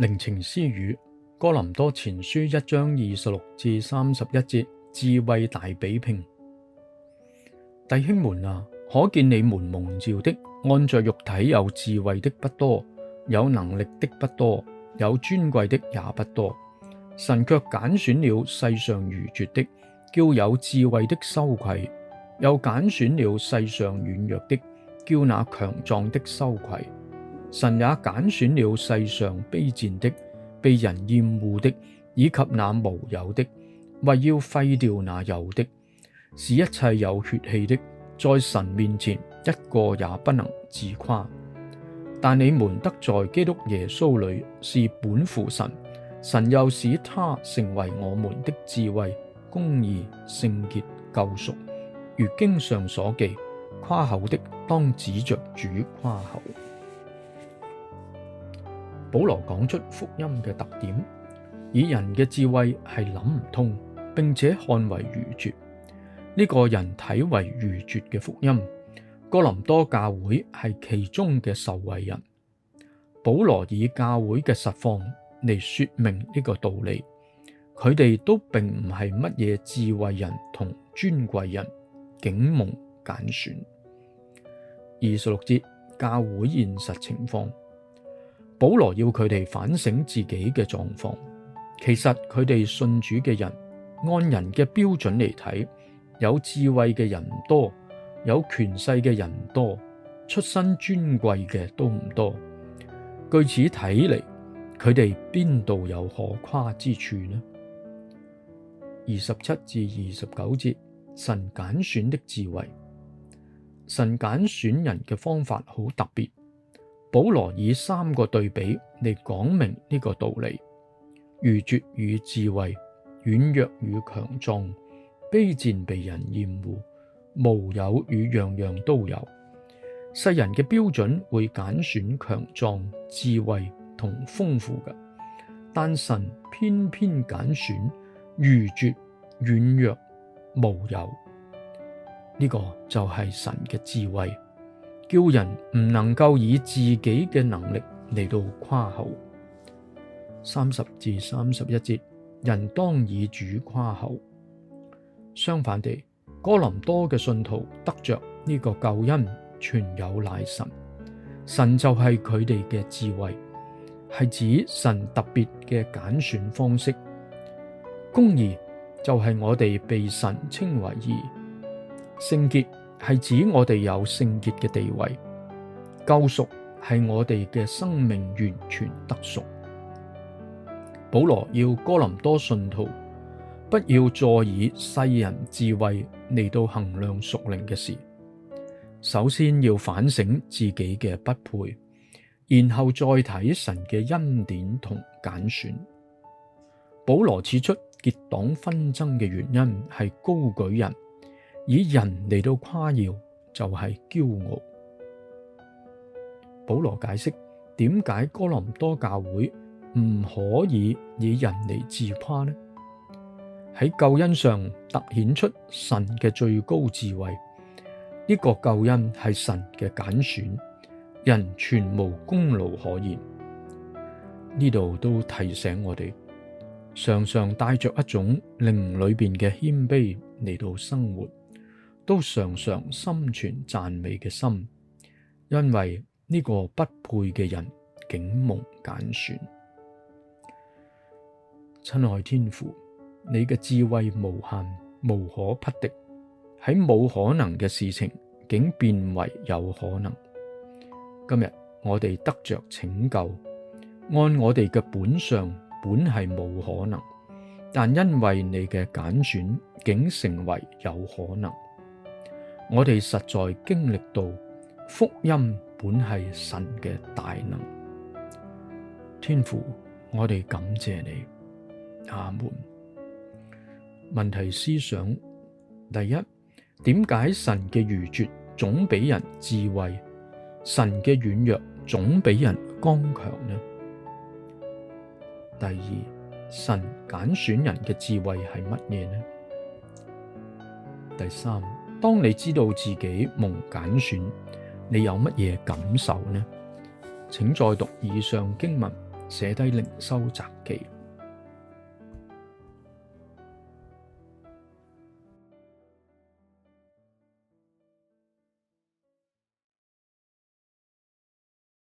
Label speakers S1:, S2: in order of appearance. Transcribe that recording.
S1: 靈情私語，哥林多前書1章26至31節，智慧大比拼。弟兄們啊，可見你們蒙召的，按着肉體有智慧的不多，有能力的不多，有尊貴的也不多。神卻揀選了世上愚拙的，叫有智慧的羞愧；又揀選了世上軟弱的，叫那強壯的羞愧。神也揀選了世上卑賤的、被人厭惡的，以及那無有的，為要廢掉那有的，使一切有血氣的，在神面前一個也不能自誇。但你們得在基督耶穌裏是本乎神，神又使他成為我們的智慧、公義、聖潔、救贖。如經上所記，誇口的當指着主誇口。保羅講出福音嘅特點，以人嘅智慧係諗唔通，並且看為愚拙。呢個人睇為愚拙嘅福音，哥林多教會係其中嘅受惠人。保羅以教會嘅實況嚟說明呢個道理，佢哋都並唔係乜嘢智慧人同尊貴人，竟蒙揀選。26節，教會現實情況。保羅要佢哋反省自己嘅狀況。其實佢哋信主嘅人，按人嘅標準嚟睇，有智慧嘅人唔多，有權勢嘅人唔多，出身尊貴嘅都唔多。據此睇嚟，佢哋邊度有可誇之處呢？27至29節，神揀選的智慧。神揀選人嘅方法好特別。保羅以3個對比嚟講明呢個道理：愚拙與智慧，軟弱與強壯，卑賤被人厭惡，無有與樣樣都有。世人嘅標準會揀選強壯、智慧同豐富嘅，但神偏偏揀選愚拙、軟弱、無有。呢個就係神嘅智慧。叫人唔能夠以自己嘅能力嚟到誇口。30至31節，人當以主誇口。相反地，哥林多嘅信徒得着呢個救恩，全有賴神。神就係佢哋嘅智慧，係指神特別嘅揀選方式。公義就係我哋被神稱為義。聖潔係指我哋有聖潔嘅地位，救贖係我哋嘅生命完全得贖。保羅要哥林多信徒不要再以世人智慧嚟到衡量屬靈嘅事，首先要反省自己嘅不配，然後再睇神嘅恩典同揀選。保羅指出結黨紛爭嘅原因係高舉人，以人嚟到誇耀就係驕傲。保羅解釋點解哥林多教會唔可以人嚟自誇呢？喺救恩上突顯出神嘅最高智慧，呢個救恩係神嘅揀選，人全無功勞可言。呢度都提醒我哋，常常帶着一種靈裏邊嘅謙卑嚟到生活，都常常心存讚美嘅心，因為呢個不配嘅人竟蒙揀選。親愛天父，你嘅智慧無限，無可匹敵，喺冇可能嘅事情竟變為有可能。今日我哋得着拯救，按我哋嘅本相本係冇可能，但因為你嘅揀選，竟成為有可能。我哋實在經歷到福音本係神嘅大能。天父，我哋感謝你。阿門。問題思想：第一，點解神嘅愚拙總比人智慧，神嘅軟弱總比人剛強呢？第二，神揀選人嘅智慧係乜嘢呢？第三，當你知道自己蒙揀選，你有乜嘢感受呢？請再讀以上經文，寫低靈修札記。